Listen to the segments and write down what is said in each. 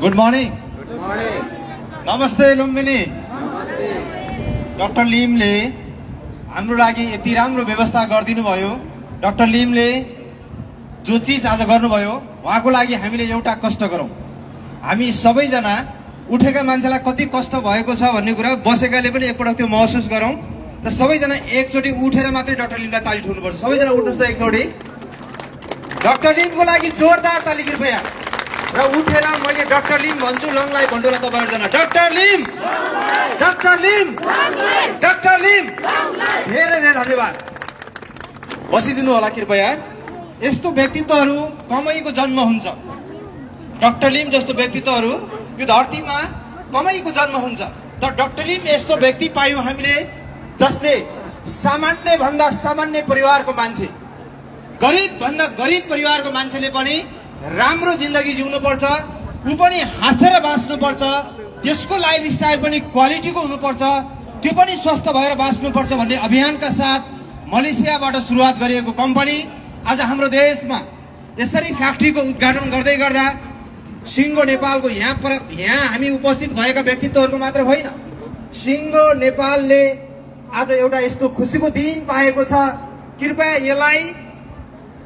Good morning. नमस्ते Lumbini. Doctor लिमले हाम्रो लागि यति राम्रो व्यवस्था गरिदिनु भयो। डाक्टर लिमले जो चिज आज गर्नुभयो उहाँको लागि हामीले एउटा कष्ट गरौँ। हामी सबैजना उठेका मान्छेलाई कति कष्ट भएको छ भन्ने कुरा बसेकाले पनि एकपटक त्यो महसुस गरौँ र सबैजना एकचोटि उठेर मात्रै डाक्टर लिमलाई ताली ठोक्नुपर्छ। सबैजना उठ्नुहोस् त एकचोटि। डाक्टर लिमको लागि जोरदार ताली कृपया। र उठेर मैले डाक्टर लिम भन्छु, लङलाई भन्डोला तपाईँहरूजना। Doctor Lim, doctor Lim, doctor Lim. धेरै धेरै धन्यवाद। बसिदिनु होला कृपया। यस्तो व्यक्तित्वहरू कमैको जन्म हुन्छ। डाक्टर लिम जस्तो व्यक्तित्वहरू यो धरतीमा कमैको जन्म हुन्छ। तर डाक्टर लिम यस्तो व्यक्ति पायौँ हामीले जसले सामान्य भन्दा सामान्य परिवारको मान्छे, गरिब भन्दा गरिब परिवारको मान्छेले पनि राम्रो जिन्दगी जिउनुपर्छ, ऊ पनि हाँसेर बाँच्नुपर्छ, त्यसको लाइफस्टाइल पनि क्वालिटीको हुनुपर्छ, त्यो पनि स्वस्थ भएर बाँच्नुपर्छ भन्ने अभियानका साथ मलेसियाबाट सुरुवात गरिएको कम्पनी आज हाम्रो देशमा यसरी फ्याक्ट्रीको उद्घाटन गर्दै गर्दा सिङ्गो नेपालको यहाँ हामी उपस्थित भएका व्यक्तित्वहरूको मात्र होइन, सिङ्गो नेपालले आज एउटा यस्तो खुसीको दिन पाएको छ। कृपया यसलाई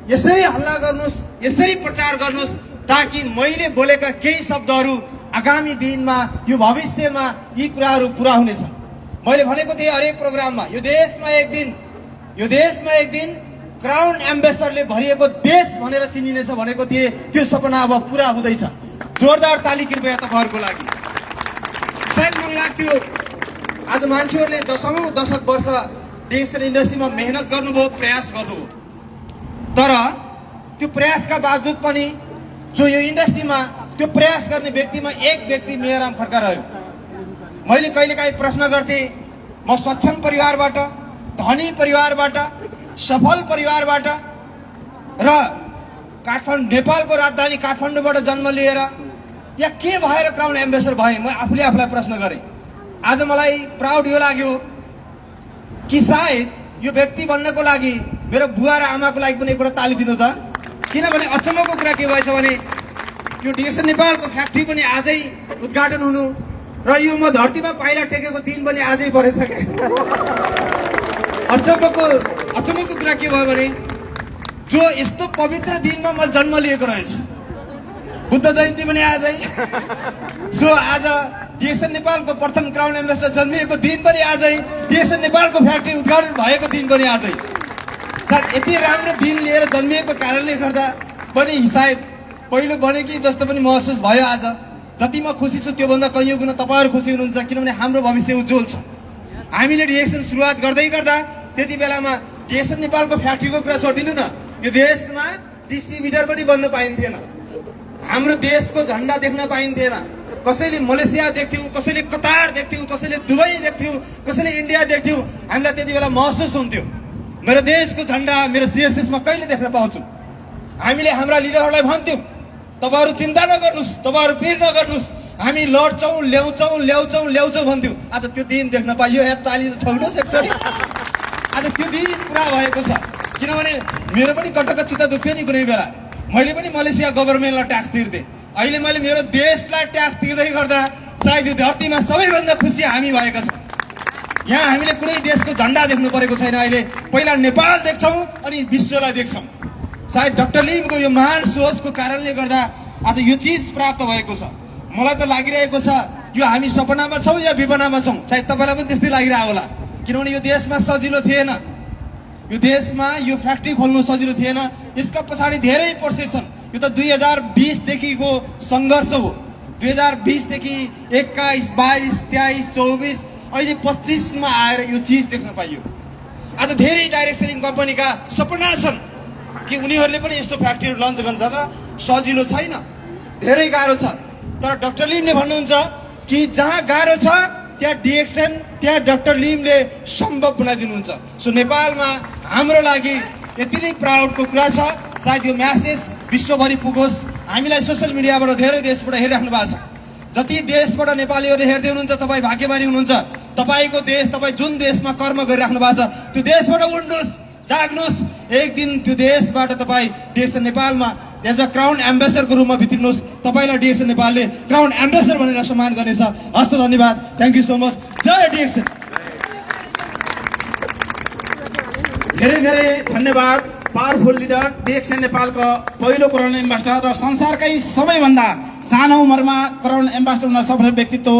यसरी हल्ला गर्नुहोस्, यसरी प्रचार गर्नुहोस् ताकि मैले बोलेका केही शब्दहरू आगामी दिनमा यो भविष्यमा यी कुराहरू पुरा हुनेछ। मैले भनेको थिएँ हरेक प्रोग्राममा यो देशमा एक दिन क्राउन एम्बेसडरले भरिएको देश भनेर चिनिनेछ भनेको थिएँ। त्यो सपना अब पुरा हुँदैछ। जोरदार ताली कृपया तपाईँहरूको लागि। सायद मलाई लाग्थ्यो आज मान्छेहरूले दशौं दशक वर्ष टेक्सटाइल इन्डस्ट्रीमा मेहनत गर्नुभयो, प्रयास गर्नुभयो, तर त्यो प्रयासका बावजुद पनि जो यो इन्डस्ट्रीमा त्यो प्रयास गर्ने व्यक्तिमा एक व्यक्ति मेहराम खड्का रह्यो। मैले कहिलेकाहीँ प्रश्न गर्थेँ, म सक्षम परिवारबाट, धनी परिवारबाट, सफल परिवारबाट र काठमाडौँ नेपालको राजधानी काठमाडौँबाट जन्म लिएर या के भएर क्राउन एम्बेसडर भएँ, म आफूलाई प्रश्न गरेँ। आज मलाई प्राउड यो लाग्यो कि सायद यो व्यक्ति बन्नको लागि मेरो बुवा र आमाको लागि पनि एकपल्ट ताली दिनु त। किनभने अचम्मको कुरा के भएछ भने यो डिएसएन नेपालको फ्याक्ट्री पनि आजै उद्घाटन हुनु र यो म धरतीमा पाइला टेकेको दिन पनि आजै परेछ। अचम्मको कुरा के भयो भने जो यस्तो पवित्र दिनमा म जन्म लिएको रहेछु, बुद्ध जयन्ती पनि आजै, सो आज डिएसएन नेपालको प्रथम क्राउन एम्बेसडर जन्मिएको दिन पनि आजै, डिएसएन नेपालको फ्याक्ट्री उद्घाटन भएको दिन पनि आजै। यति राम्रो दिन लिएर जन्मिएको कारणले गर्दा पनि सायद पहिलो बनेकी जस्तो पनि महसुस भयो आज। जति म खुसी छु त्योभन्दा कैयौँ गुणा तपाईँहरू खुसी हुनुहुन्छ, किनभने हाम्रो भविष्य उज्जवल छ। हामीले डिएसएन सुरुवात गर्दै गर्दा त्यति बेलामा डिएसएन नेपालको फ्याक्ट्रीको कुरा छोडिदिनु न, यो देशमा डिस्ट्रिब्युटर पनि बन्न पाइन्थेन, हाम्रो देशको झन्डा देख्न पाइन्थेन। कसैले मलेसिया देख्थ्यौँ, कसैले कतार देख्थ्यौँ, कसैले दुबई देख्थ्यौँ, कसैले इन्डिया देख्थ्यौँ। हामीलाई त्यति बेला महसुस हुन्थ्यो मेरो देशको झन्डा मेरो सिएसएसमा कहिले देख्न पाउँछु। हामीले हाम्रा लिडरहरूलाई भन्थ्यौँ, तपाईँहरू चिन्ता नगर्नुहोस्, तपाईँहरू पिर नगर्नुहोस्, हामी लड्छौँ, ल्याउँछौँ भन्थ्यौँ। आज त्यो दिन देख्न पाइयो। यार ताली ठोक्नुहोस् एकचोटि। आज त्यो दिन पुरा भएको छ। किनभने मेरो पनि कटक्क चित्त दुख्थ्यो नि कुनै बेला। मैले पनि मलेसिया गभर्मेन्टलाई ट्याक्स तिर्थेँ। अहिले मैले मेरो देशलाई ट्याक्स तिर्दै गर्दा सायद यो धरतीमा सबैभन्दा खुसी हामी भएका छौँ। यहाँ हामीले कुनै देशको झन्डा देख्नु परेको छैन। अहिले पहिला नेपाल देख्छौँ अनि विश्वलाई देख्छौँ। सायद डाक्टर लिमको यो महान सोचको कारणले गर्दा आज यो चिज प्राप्त भएको छ। मलाई त लागिरहेको छ यो हामी सपनामा छौँ या विपनामा छौँ। सायद तपाईँलाई पनि त्यस्तै लागिरहेको होला, किनभने यो देशमा सजिलो थिएन। यो देशमा यो फ्याक्ट्री खोल्नु सजिलो थिएन। यसका पछाडि धेरै प्रोसेस छन्। यो त 2020 देखिको सङ्घर्ष हो। 2020 देखि 21, 22, 23, 24 अहिले 25 मा आएर यो चिज देख्न पाइयो। आज धेरै डाइरेक्ट सेलिङ कम्पनीका सपना छन् कि उनीहरूले पनि यस्तो फ्याक्ट्रीहरू लन्च गर्न, तर सजिलो छैन, धेरै गाह्रो छ। तर डाक्टर लिमले भन्नुहुन्छ कि जहाँ गाह्रो छ त्यहाँ डिएक्सन, त्यहाँ डाक्टर लिमले सम्भव बनाइदिनुहुन्छ। सो नेपालमा हाम्रो लागि यति नै प्राउडको कुरा छ। सायद यो म्यासेज विश्वभरि पुगोस्। हामीलाई सोसियल मिडियाबाट धेरै देशबाट हेरिराख्नु भएको छ। जति देशबाट नेपालीहरूले हेर्दै हुनुहुन्छ तपाईँ भाग्यमानी हुनुहुन्छ। तपाईँको देश, तपाईँ जुन देशमा कर्म गरिराख्नु भएको छ त्यो देशबाट उड्नुहोस्, जाग्नुहोस्। एक दिन त्यो देशबाट तपाईँ देश नेपालमा एज अ क्राउन एम्बेसडरको रूपमा भित्रिनुहोस्। तपाईँलाई डिएक्सन नेपालले क्राउन एम्बेसडर भनेर सम्मान गर्नेछ। हस्त धन्यवाद। Thank you so much. जय डिएक्सन। धेरै धेरै धन्यवाद। पावरफुल लिडर डिएक्सन नेपालको पहिलो कोरोना एम्बेसडर र संसारकै सबैभन्दा सानो उमेरमा कोरोना एम्बेसडर हुन सफल व्यक्तित्व